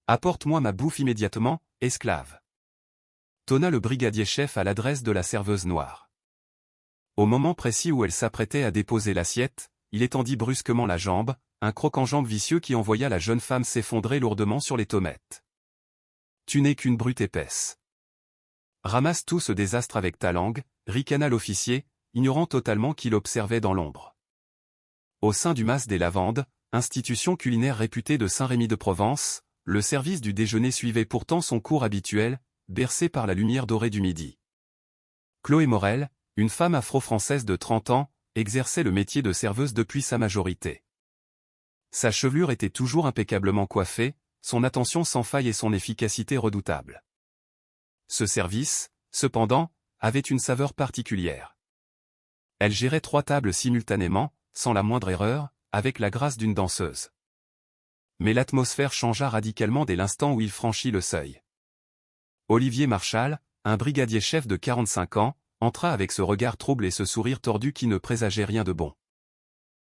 Apporte-moi ma bouffe immédiatement, esclave. Tonna le brigadier-chef à l'adresse de la serveuse noire. Au moment précis où elle s'apprêtait à déposer l'assiette, il étendit brusquement la jambe, un croc-en-jambe vicieux qui envoya la jeune femme s'effondrer lourdement sur les tomates. Tu n'es qu'une brute épaisse. Ramasse tout ce désastre avec ta langue, ricana l'officier, ignorant totalement qu'il observait dans l'ombre. Au sein du Mas des Lavandes, institution culinaire réputée de Saint-Rémy de Provence, le service du déjeuner suivait pourtant son cours habituel, bercé par la lumière dorée du midi. Chloé Morel, une femme afro-française de 30 ans, exerçait le métier de serveuse depuis sa majorité. Sa chevelure était toujours impeccablement coiffée, son attention sans faille et son efficacité redoutable. Ce service, cependant, avait une saveur particulière. Elle gérait 3 tables simultanément, sans la moindre erreur, avec la grâce d'une danseuse. Mais l'atmosphère changea radicalement dès l'instant où il franchit le seuil. Olivier Marchal, un brigadier-chef de 45 ans, entra avec ce regard trouble et ce sourire tordu qui ne présageait rien de bon.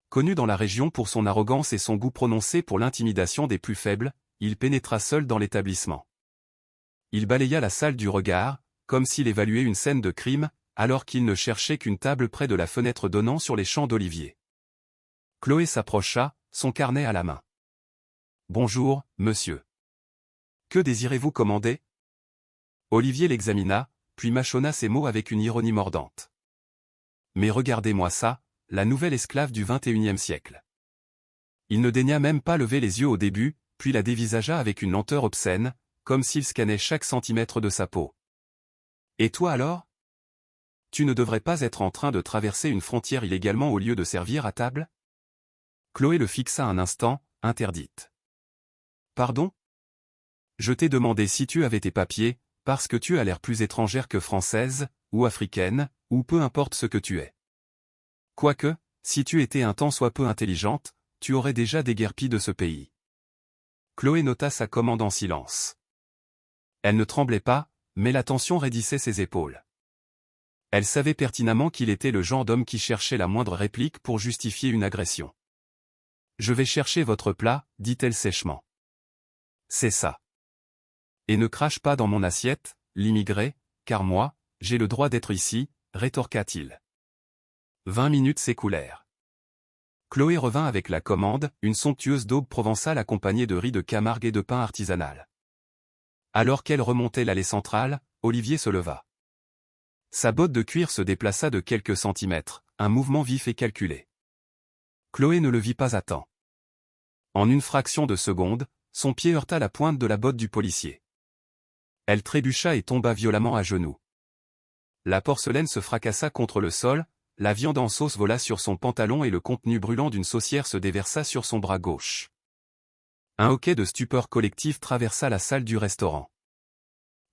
Connu dans la région pour son arrogance et son goût prononcé pour l'intimidation des plus faibles, il pénétra seul dans l'établissement. Il balaya la salle du regard, comme s'il évaluait une scène de crime, alors qu'il ne cherchait qu'une table près de la fenêtre donnant sur les champs d'oliviers. Chloé s'approcha, son carnet à la main. « Bonjour, monsieur. Que désirez-vous commander ?» Olivier l'examina, puis mâchonna ses mots avec une ironie mordante. « Mais regardez-moi ça, la nouvelle esclave du XXIe siècle. » Il ne daigna même pas lever les yeux au début, puis la dévisagea avec une lenteur obscène, comme s'il scannait chaque centimètre de sa peau. « Et toi alors ? Tu ne devrais pas être en train de traverser une frontière illégalement au lieu de servir à table ?» Chloé le fixa un instant, interdite. « Pardon ? Je t'ai demandé si tu avais tes papiers, parce que tu as l'air plus étrangère que française, ou africaine, ou peu importe ce que tu es. Quoique, si tu étais un tant soit peu intelligente, tu aurais déjà déguerpi de ce pays. » Chloé nota sa commande en silence. Elle ne tremblait pas, mais la tension raidissait ses épaules. Elle savait pertinemment qu'il était le genre d'homme qui cherchait la moindre réplique pour justifier une agression. « Je vais chercher votre plat, dit-elle sèchement. « C'est ça. Et ne crache pas dans mon assiette, l'immigré, car moi, j'ai le droit d'être ici, rétorqua-t-il. 20 minutes s'écoulèrent. Chloé revint avec la commande, une somptueuse daube provençale accompagnée de riz de Camargue et de pain artisanal. Alors qu'elle remontait l'allée centrale, Olivier se leva. Sa botte de cuir se déplaça de quelques centimètres, un mouvement vif et calculé. Chloé ne le vit pas à temps. En une fraction de seconde, son pied heurta la pointe de la botte du policier. Elle trébucha et tomba violemment à genoux. La porcelaine se fracassa contre le sol, la viande en sauce vola sur son pantalon et le contenu brûlant d'une saucière se déversa sur son bras gauche. Un hoquet de stupeur collective traversa la salle du restaurant.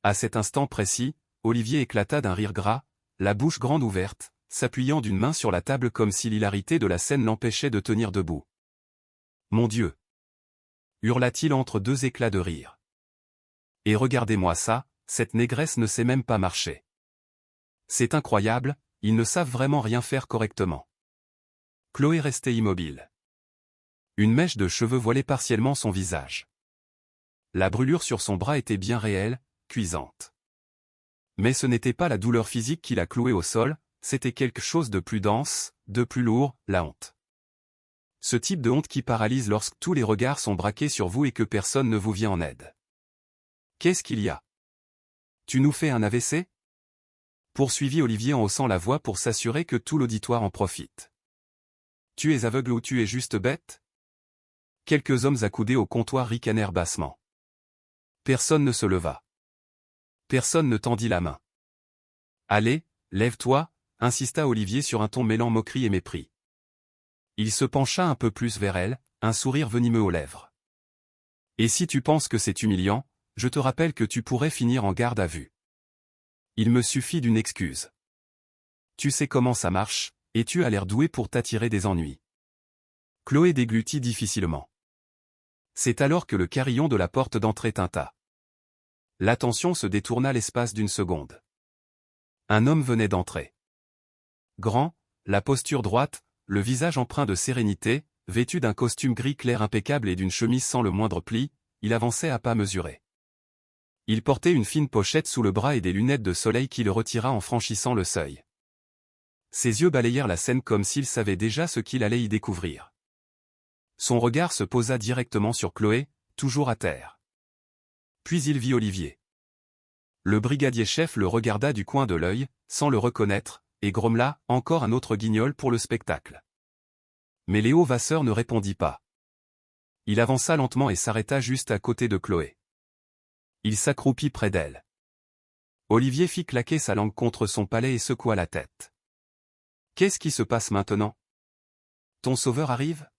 À cet instant précis, Olivier éclata d'un rire gras, la bouche grande ouverte, s'appuyant d'une main sur la table comme si l'hilarité de la scène l'empêchait de tenir debout. « Mon Dieu !» hurla-t-il entre 2 éclats de rire. « Et regardez-moi ça, cette négresse ne sait même pas marcher. C'est incroyable, ils ne savent vraiment rien faire correctement. » Chloé restait immobile. Une mèche de cheveux voilait partiellement son visage. La brûlure sur son bras était bien réelle, cuisante. Mais ce n'était pas la douleur physique qui la clouait au sol, c'était quelque chose de plus dense, de plus lourd, la honte. Ce type de honte qui paralyse lorsque tous les regards sont braqués sur vous et que personne ne vous vient en aide. « Qu'est-ce qu'il y a ? Tu nous fais un AVC ?» poursuivit Olivier en haussant la voix pour s'assurer que tout l'auditoire en profite. « Tu es aveugle ou tu es juste bête ?» Quelques hommes accoudés au comptoir ricanèrent bassement. Personne ne se leva. Personne ne tendit la main. « Allez, lève-toi » insista Olivier sur un ton mêlant moquerie et mépris. Il se pencha un peu plus vers elle, un sourire venimeux aux lèvres. « Et si tu penses que c'est humiliant, je te rappelle que tu pourrais finir en garde à vue. Il me suffit d'une excuse. Tu sais comment ça marche, et tu as l'air doué pour t'attirer des ennuis. » Chloé déglutit difficilement. C'est alors que le carillon de la porte d'entrée tinta. L'attention se détourna l'espace d'une seconde. Un homme venait d'entrer. Grand, la posture droite, le visage empreint de sérénité, vêtu d'un costume gris clair impeccable et d'une chemise sans le moindre pli, il avançait à pas mesurés. Il portait une fine pochette sous le bras et des lunettes de soleil qu'il retira en franchissant le seuil. Ses yeux balayèrent la scène comme s'il savait déjà ce qu'il allait y découvrir. Son regard se posa directement sur Chloé, toujours à terre. Puis il vit Olivier. Le brigadier-chef le regarda du coin de l'œil, sans le reconnaître, et grommela, encore un autre guignol pour le spectacle. Mais Léo Vasseur ne répondit pas. Il avança lentement et s'arrêta juste à côté de Chloé. Il s'accroupit près d'elle. Olivier fit claquer sa langue contre son palais et secoua la tête. « Qu'est-ce qui se passe maintenant? Ton sauveur arrive ?»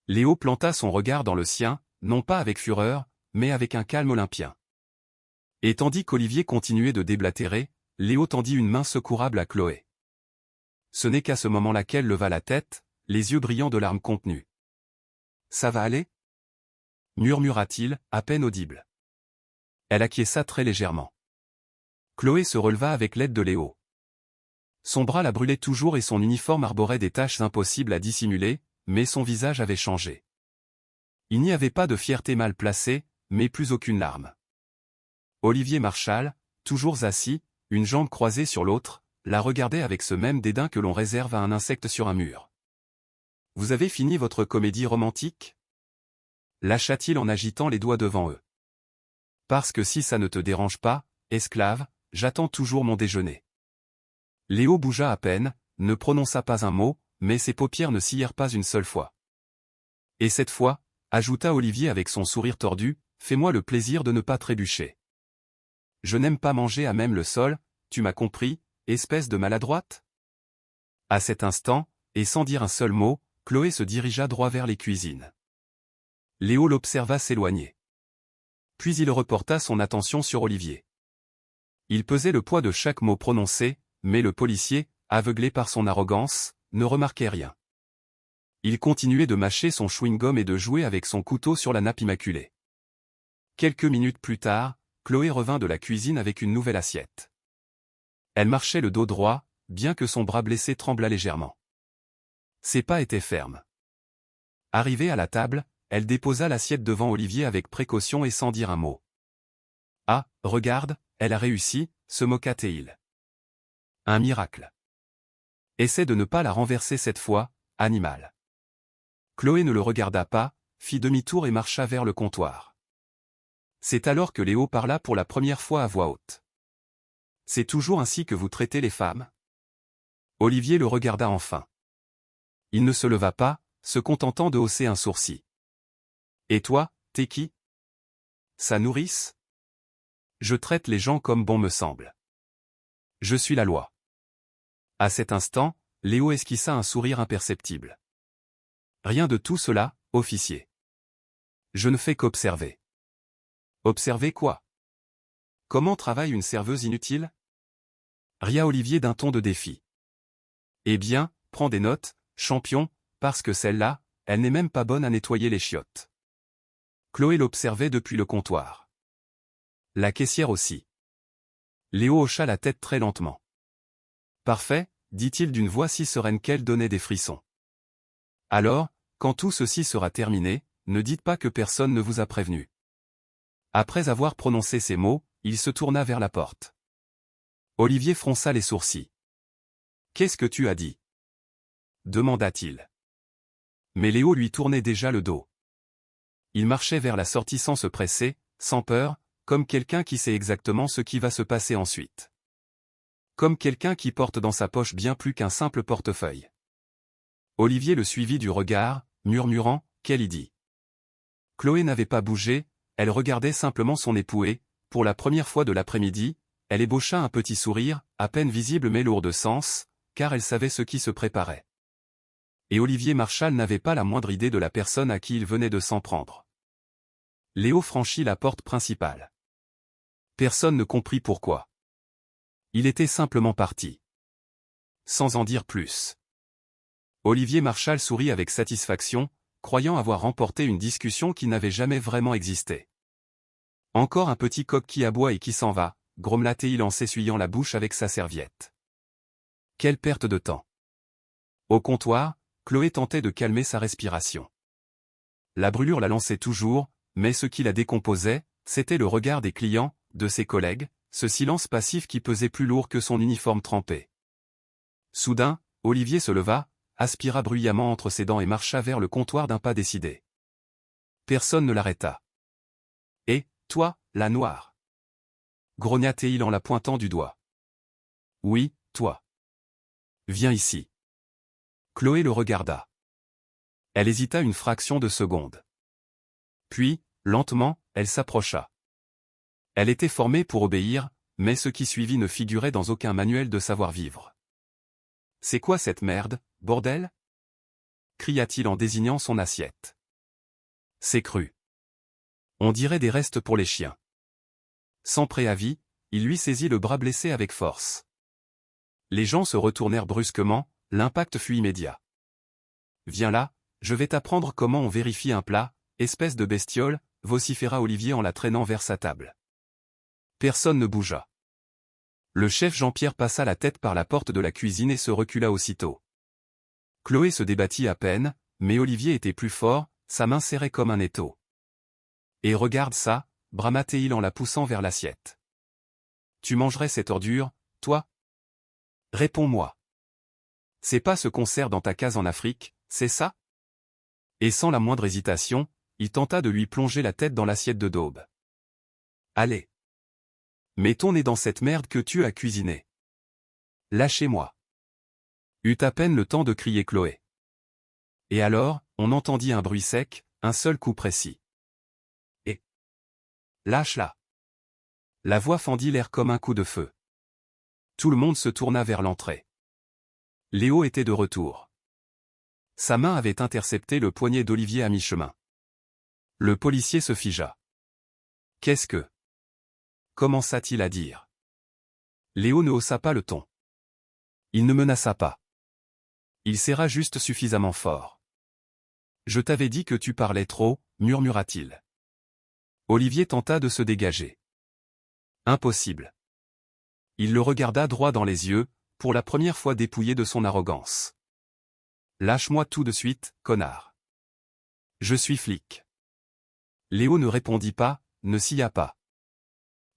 Léo planta son regard dans le sien, non pas avec fureur, mais avec un calme olympien. Et tandis qu'Olivier continuait de déblatérer, Léo tendit une main secourable à Chloé. Ce n'est qu'à ce moment-là qu'elle leva la tête, les yeux brillants de larmes contenues. « Ça va aller ?» murmura-t-il, à peine audible. Elle acquiesça très légèrement. Chloé se releva avec l'aide de Léo. Son bras la brûlait toujours et son uniforme arborait des taches impossibles à dissimuler, mais son visage avait changé. Il n'y avait pas de fierté mal placée, mais plus aucune larme. Olivier Marchal, toujours assis, une jambe croisée sur l'autre, la regardait avec ce même dédain que l'on réserve à un insecte sur un mur. « Vous avez fini votre comédie romantique ?» lâcha-t-il en agitant les doigts devant eux. « Parce que si ça ne te dérange pas, esclave, j'attends toujours mon déjeuner. » Léo bougea à peine, ne prononça pas un mot, mais ses paupières ne sillèrent pas une seule fois. « Et cette fois, » ajouta Olivier avec son sourire tordu, « fais-moi le plaisir de ne pas trébucher. Je n'aime pas manger à même le sol, tu m'as compris, espèce de maladroite ?» À cet instant, et sans dire un seul mot, Chloé se dirigea droit vers les cuisines. Léo l'observa s'éloigner. Puis il reporta son attention sur Olivier. Il pesait le poids de chaque mot prononcé, mais le policier, aveuglé par son arrogance, ne remarquait rien. Il continuait de mâcher son chewing-gum et de jouer avec son couteau sur la nappe immaculée. Quelques minutes plus tard, Chloé revint de la cuisine avec une nouvelle assiette. Elle marchait le dos droit, bien que son bras blessé tremblât légèrement. Ses pas étaient fermes. Arrivée à la table, elle déposa l'assiette devant Olivier avec précaution et sans dire un mot. « Ah, regarde, elle a réussi », se moqua-t-il. « Un miracle. Essaie de ne pas la renverser cette fois, animal. » Chloé ne le regarda pas, fit demi-tour et marcha vers le comptoir. C'est alors que Léo parla pour la première fois à voix haute. « C'est toujours ainsi que vous traitez les femmes ?» Olivier le regarda enfin. Il ne se leva pas, se contentant de hausser un sourcil. « Et toi, t'es qui? Sa nourrice? Je traite les gens comme bon me semble. Je suis la loi. » À cet instant, Léo esquissa un sourire imperceptible. « Rien de tout cela, officier. Je ne fais qu'observer. » « Observer quoi? Comment travaille une serveuse inutile ?» ria Olivier d'un ton de défi. « Eh bien, prends des notes, champion, parce que celle-là, elle n'est même pas bonne à nettoyer les chiottes. » Chloé l'observait depuis le comptoir. La caissière aussi. Léo hocha la tête très lentement. « Parfait, » dit-il d'une voix si sereine qu'elle donnait des frissons. « Alors, quand tout ceci sera terminé, ne dites pas que personne ne vous a prévenu. » Après avoir prononcé ces mots, il se tourna vers la porte. Olivier fronça les sourcils. « Qu'est-ce que tu as dit ?» demanda-t-il. Mais Léo lui tournait déjà le dos. Il marchait vers la sortie sans se presser, sans peur, comme quelqu'un qui sait exactement ce qui va se passer ensuite. Comme quelqu'un qui porte dans sa poche bien plus qu'un simple portefeuille. Olivier le suivit du regard, murmurant « Quelle idée !» Chloé n'avait pas bougé, elle regardait simplement son époux et, pour la première fois de l'après-midi, elle ébaucha un petit sourire, à peine visible mais lourd de sens, car elle savait ce qui se préparait. Et Olivier Marchal n'avait pas la moindre idée de la personne à qui il venait de s'en prendre. Léo franchit la porte principale. Personne ne comprit pourquoi. Il était simplement parti. Sans en dire plus. Olivier Marchal sourit avec satisfaction, croyant avoir remporté une discussion qui n'avait jamais vraiment existé. Encore un petit coq qui aboie et qui s'en va, grommela-t-il en s'essuyant la bouche avec sa serviette. Quelle perte de temps. Au comptoir, Chloé tentait de calmer sa respiration. La brûlure la lançait toujours, mais ce qui la décomposait, c'était le regard des clients, de ses collègues, ce silence passif qui pesait plus lourd que son uniforme trempé. Soudain, Olivier se leva, aspira bruyamment entre ses dents et marcha vers le comptoir d'un pas décidé. Personne ne l'arrêta. « Et, toi, la noire » grogna-t-il en la pointant du doigt. « Oui, toi. Viens ici. » Chloé le regarda. Elle hésita une fraction de seconde. Puis, lentement, elle s'approcha. Elle était formée pour obéir, mais ce qui suivit ne figurait dans aucun manuel de savoir-vivre. « C'est quoi cette merde, bordel » cria-t-il en désignant son assiette. « C'est cru. On dirait des restes pour les chiens. » Sans préavis, il lui saisit le bras blessé avec force. Les gens se retournèrent brusquement, l'impact fut immédiat. « Viens là, je vais t'apprendre comment on vérifie un plat, espèce de bestiole » vociféra Olivier en la traînant vers sa table. Personne ne bougea. Le chef Jean-Pierre passa la tête par la porte de la cuisine et se recula aussitôt. Chloé se débattit à peine, mais Olivier était plus fort, sa main serrait comme un étau. « Et regarde ça » brama-t-il en la poussant vers l'assiette. « Tu mangerais cette ordure, toi ? Réponds-moi. C'est pas ce qu'on sert dans ta case en Afrique, c'est ça ?» Et sans la moindre hésitation, il tenta de lui plonger la tête dans l'assiette de daube. « Allez. Mets ton nez dans cette merde que tu as cuisinée. Lâchez-moi. » Eut à peine le temps de crier Chloé. Et alors, on entendit un bruit sec, un seul coup précis. Et lâche-la. La voix fendit l'air comme un coup de feu. Tout le monde se tourna vers l'entrée. Léo était de retour. Sa main avait intercepté le poignet d'Olivier à mi-chemin. Le policier se figea. « Qu'est-ce que » commença-t-il à dire. Léo ne haussa pas le ton. Il ne menaça pas. Il serra juste suffisamment fort. « Je t'avais dit que tu parlais trop » murmura-t-il. Olivier tenta de se dégager. Impossible. Il le regarda droit dans les yeux, pour la première fois dépouillé de son arrogance. « Lâche-moi tout de suite, connard. Je suis flic. » Léo ne répondit pas, ne sia pas.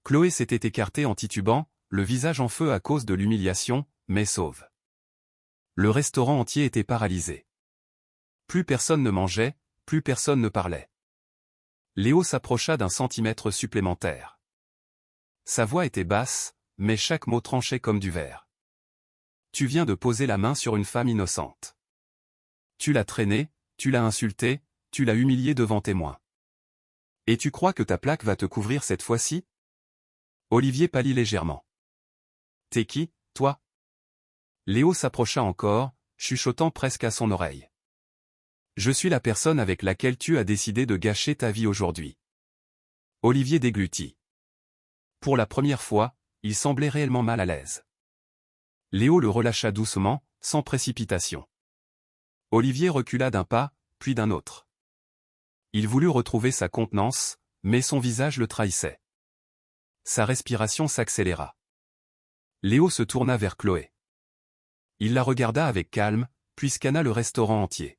Chloé s'était écartée en titubant, le visage en feu à cause de l'humiliation, mais sauve. Le restaurant entier était paralysé. Plus personne ne mangeait, plus personne ne parlait. Léo s'approcha d'un centimètre supplémentaire. Sa voix était basse, mais chaque mot tranchait comme du verre. « Tu viens de poser la main sur une femme innocente. Tu l'as traînée, tu l'as insultée, tu l'as humiliée devant témoins. Et tu crois que ta plaque va te couvrir cette fois-ci » Olivier pâlit légèrement. « T'es qui, toi » Léo s'approcha encore, chuchotant presque à son oreille. « Je suis la personne avec laquelle tu as décidé de gâcher ta vie aujourd'hui. » Olivier déglutit. Pour la première fois, il semblait réellement mal à l'aise. Léo le relâcha doucement, sans précipitation. Olivier recula d'un pas, puis d'un autre. Il voulut retrouver sa contenance, mais son visage le trahissait. Sa respiration s'accéléra. Léo se tourna vers Chloé. Il la regarda avec calme, puis scana le restaurant entier.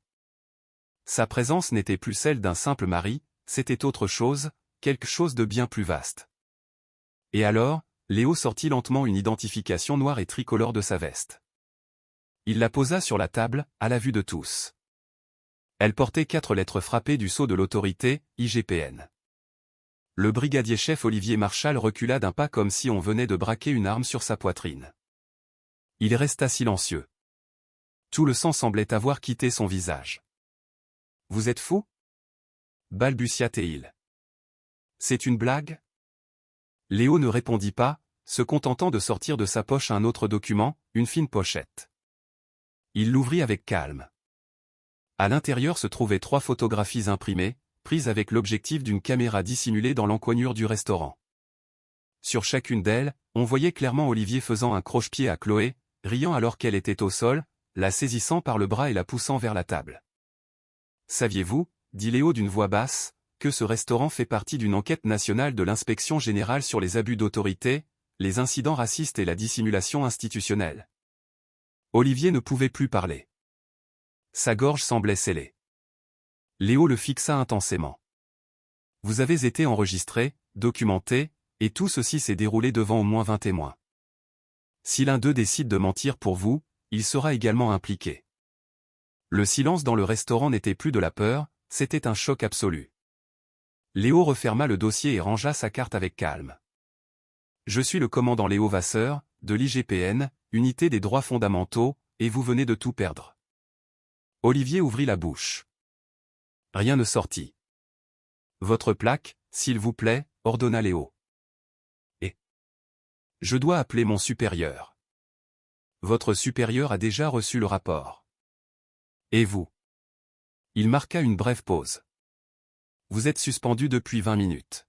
Sa présence n'était plus celle d'un simple mari, c'était autre chose, quelque chose de bien plus vaste. Et alors, Léo sortit lentement une identification noire et tricolore de sa veste. Il la posa sur la table, à la vue de tous. Elle portait 4 lettres frappées du sceau de l'autorité, IGPN. Le brigadier-chef Olivier Marchal recula d'un pas comme si on venait de braquer une arme sur sa poitrine. Il resta silencieux. Tout le sang semblait avoir quitté son visage. « Vous êtes fou » balbutia-t-il. « C'est une blague » Léo ne répondit pas, se contentant de sortir de sa poche un autre document, une fine pochette. Il l'ouvrit avec calme. À l'intérieur se trouvaient 3 photographies imprimées, prises avec l'objectif d'une caméra dissimulée dans l'encoignure du restaurant. Sur chacune d'elles, on voyait clairement Olivier faisant un croche-pied à Chloé, riant alors qu'elle était au sol, la saisissant par le bras et la poussant vers la table. « Saviez-vous, » dit Léo d'une voix basse, « que ce restaurant fait partie d'une enquête nationale de l'Inspection générale sur les abus d'autorité, les incidents racistes et la dissimulation institutionnelle ?» Olivier ne pouvait plus parler. Sa gorge semblait scellée. Léo le fixa intensément. « Vous avez été enregistré, documenté, et tout ceci s'est déroulé devant au moins 20 témoins. Si l'un d'eux décide de mentir pour vous, il sera également impliqué. Le silence dans le restaurant n'était plus de la peur, c'était un choc absolu. Léo referma le dossier et rangea sa carte avec calme. Je suis le commandant Léo Vasseur, de l'IGPN, Unité des droits fondamentaux, et vous venez de tout perdre. Olivier ouvrit la bouche. Rien ne sortit. Votre plaque, s'il vous plaît, ordonna Léo. Et je dois appeler mon supérieur. Votre supérieur a déjà reçu le rapport. Et vous? Il marqua une brève pause. Vous êtes suspendu depuis 20 minutes.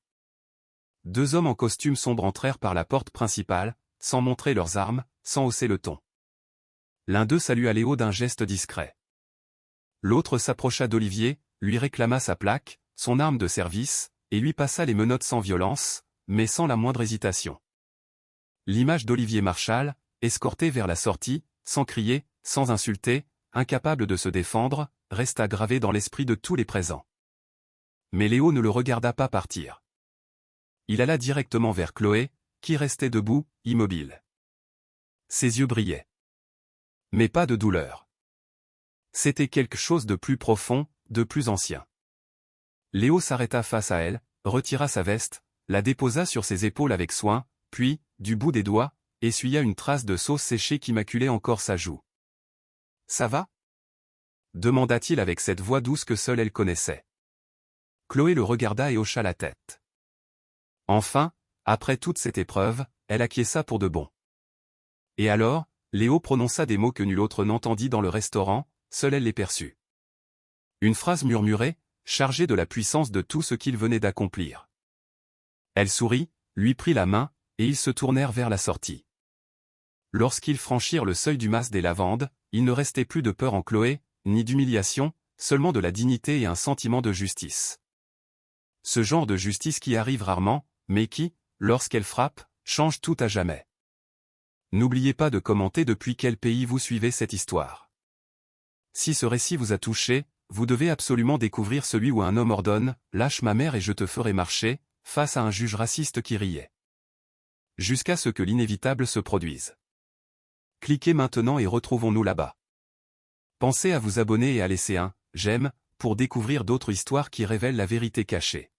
Deux hommes en costume sombre entrèrent par la porte principale, sans montrer leurs armes, sans hausser le ton. L'un d'eux salua Léo d'un geste discret. L'autre s'approcha d'Olivier, lui réclama sa plaque, son arme de service, et lui passa les menottes sans violence, mais sans la moindre hésitation. L'image d'Olivier Marchal, escorté vers la sortie, sans crier, sans insulter, incapable de se défendre, resta gravée dans l'esprit de tous les présents. Mais Léo ne le regarda pas partir. Il alla directement vers Chloé, qui restait debout, immobile. Ses yeux brillaient. Mais pas de douleur. C'était quelque chose de plus profond, de plus ancien. Léo s'arrêta face à elle, retira sa veste, la déposa sur ses épaules avec soin, puis, du bout des doigts, essuya une trace de sauce séchée qui maculait encore sa joue. « Ça va ?» demanda-t-il avec cette voix douce que seule elle connaissait. Chloé le regarda et hocha la tête. Enfin, après toute cette épreuve, elle acquiesça pour de bon. Et alors, Léo prononça des mots que nul autre n'entendit dans le restaurant, seule elle les perçut. Une phrase murmurée, chargée de la puissance de tout ce qu'il venait d'accomplir. Elle sourit, lui prit la main, et ils se tournèrent vers la sortie. Lorsqu'ils franchirent le seuil du mas des Lavandes, il ne restait plus de peur en Chloé, ni d'humiliation, seulement de la dignité et un sentiment de justice. Ce genre de justice qui arrive rarement, mais qui, lorsqu'elle frappe, change tout à jamais. N'oubliez pas de commenter depuis quel pays vous suivez cette histoire. Si ce récit vous a touché, vous devez absolument découvrir celui où un homme ordonne « Lâche ma mère et je te ferai marcher » face à un juge raciste qui riait. Jusqu'à ce que l'inévitable se produise. Cliquez maintenant et retrouvons-nous là-bas. Pensez à vous abonner et à laisser un « j'aime » pour découvrir d'autres histoires qui révèlent la vérité cachée.